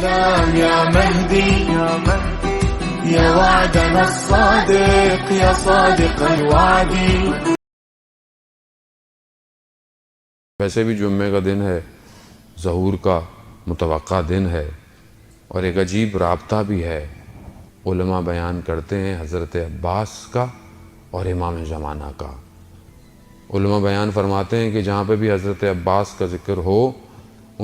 السلام يا مهدي يا وعدنا الصادق يا صادق الوعد. ویسے بھی جمعے کا دن ہے، ظہور کا متوقع دن ہے، اور ایک عجیب رابطہ بھی ہے. علماء بیان کرتے ہیں حضرت عباس کا اور امام زمانہ کا. علماء بیان فرماتے ہیں کہ جہاں پہ بھی حضرت عباس کا ذکر ہو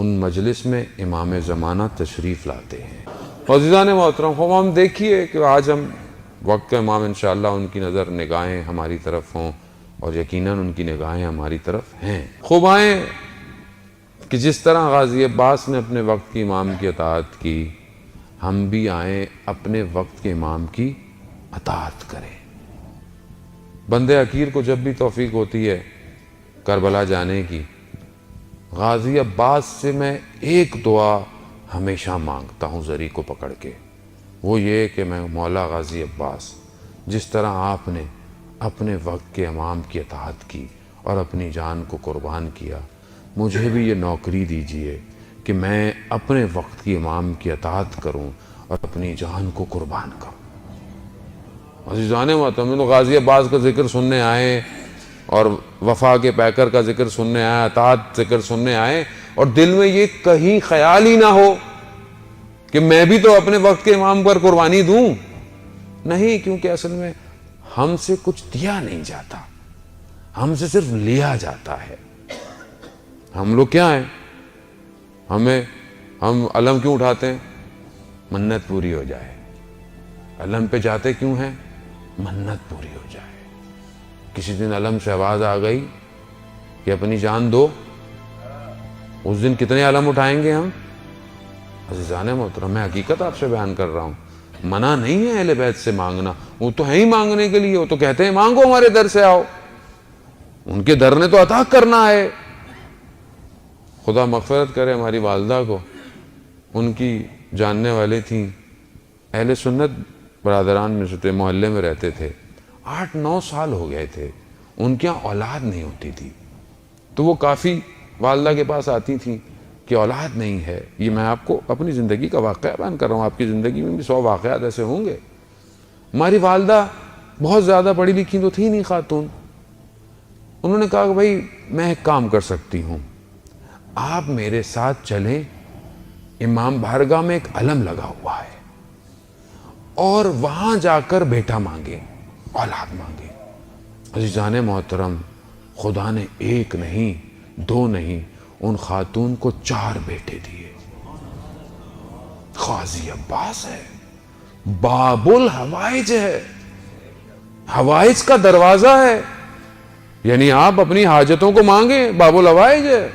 ان مجلس میں امام زمانہ تشریف لاتے ہیں. عزیزان محترم، ہم دیکھیے کہ آج ہم وقت کا امام انشاءاللہ ان کی نظر نگاہیں ہماری طرف ہوں، اور یقیناً ان کی نگاہیں ہماری طرف ہیں. خوب آئیں کہ جس طرح غازی عباس نے اپنے وقت کی امام کی اطاعت کی، ہم بھی آئیں اپنے وقت کے امام کی اطاعت کریں. بندے حقیر کو جب بھی توفیق ہوتی ہے کربلا جانے کی، غازی عباس سے میں ایک دعا ہمیشہ مانگتا ہوں زری کو پکڑ کے. وہ یہ کہ میں مولا غازی عباس، جس طرح آپ نے اپنے وقت کے امام کی اطاعت کی اور اپنی جان کو قربان کیا، مجھے بھی یہ نوکری دیجیے کہ میں اپنے وقت کی امام کی اطاعت کروں اور اپنی جان کو قربان کروں. عزیزان محترم، تو غازی عباس کا ذکر سننے آئے اور وفا کے پیکر کا ذکر سننے آئے، اطاعت ذکر سننے آئے، اور دل میں یہ کہیں خیال ہی نہ ہو کہ میں بھی تو اپنے وقت کے امام پر قربانی دوں. نہیں، کیونکہ اصل میں ہم سے کچھ دیا نہیں جاتا، ہم سے صرف لیا جاتا ہے. ہم لوگ کیا ہیں؟ ہم علم کیوں اٹھاتے ہیں؟ منت پوری ہو جائے. علم پہ جاتے کیوں ہیں؟ منت پوری ہو جائے. کسی دن علم سے آواز آ گئی کہ اپنی جان دو، اس دن کتنے علم اٹھائیں گے ہم؟ عزیزان محترم، میں حقیقت آپ سے بیان کر رہا ہوں. منع نہیں ہے اہل بیت سے مانگنا، وہ تو ہے ہی مانگنے کے لیے. وہ تو کہتے ہیں مانگو، ہمارے در سے آؤ. ان کے در نے تو عطا کرنا ہے. خدا مغفرت کرے ہماری والدہ کو، ان کی جاننے والے تھیں، اہل سنت برادران میں سے تھے، محلے میں رہتے تھے. 8-9 سال ہو گئے تھے، ان کے یہاں اولاد نہیں ہوتی تھی. تو وہ کافی والدہ کے پاس آتی تھیں کہ اولاد نہیں ہے. یہ میں آپ کو اپنی زندگی کا واقعہ بیان کر رہا ہوں، آپ کی زندگی میں بھی 100 واقعات ایسے ہوں گے. ہماری والدہ بہت زیادہ پڑھی لکھی تو تھی نہیں خاتون. انہوں نے کہا کہ بھائی میں ایک کام کر سکتی ہوں، آپ میرے ساتھ چلیں، امام بارگاہ میں ایک علم لگا ہوا ہے، اور وہاں جا کر بیٹا مانگے، اولاد مانگے. عزیزان محترم، خدا نے 1 نہیں 2 نہیں، ان خاتون کو 4 بیٹے دیے. غازی عباس ہے، باب الحوائج ہے، حوائج کا دروازہ ہے. یعنی آپ اپنی حاجتوں کو مانگیں، باب الحوائج ہے.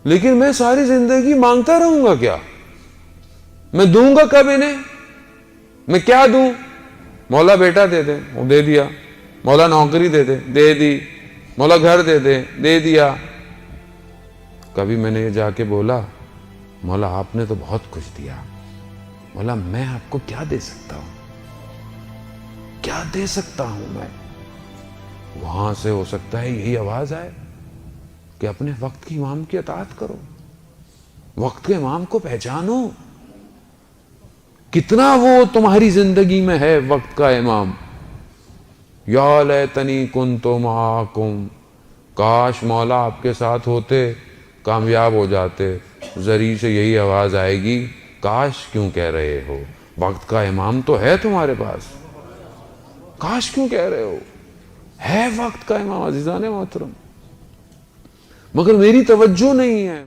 لیکن میں ساری زندگی مانگتا رہوں گا کیا؟ میں دوں گا کب انہیں؟ میں کیا دوں؟ مولا بیٹا دے دے، وہ دے دیا. مولا نوکری دے دے، دے دی. مولا گھر دے دے، دے دیا. کبھی میں نے یہ جا کے بولا مولا آپ نے تو بہت کچھ دیا، مولا میں آپ کو کیا دے سکتا ہوں؟ کیا دے سکتا ہوں میں؟ وہاں سے ہو سکتا ہے یہی آواز آئے کہ اپنے وقت کی امام کی اطاعت کرو، وقت کے امام کو پہچانو. کتنا وہ تمہاری زندگی میں ہے وقت کا امام. یا لیتنی کنت معاکم، کاش مولا آپ کے ساتھ ہوتے، کامیاب ہو جاتے. زری سے یہی آواز آئے گی، کاش کیوں کہہ رہے ہو؟ وقت کا امام تو ہے تمہارے پاس، کاش کیوں کہہ رہے ہو؟ ہے وقت کا امام عزیزان محترم، مگر میری توجہ نہیں ہے.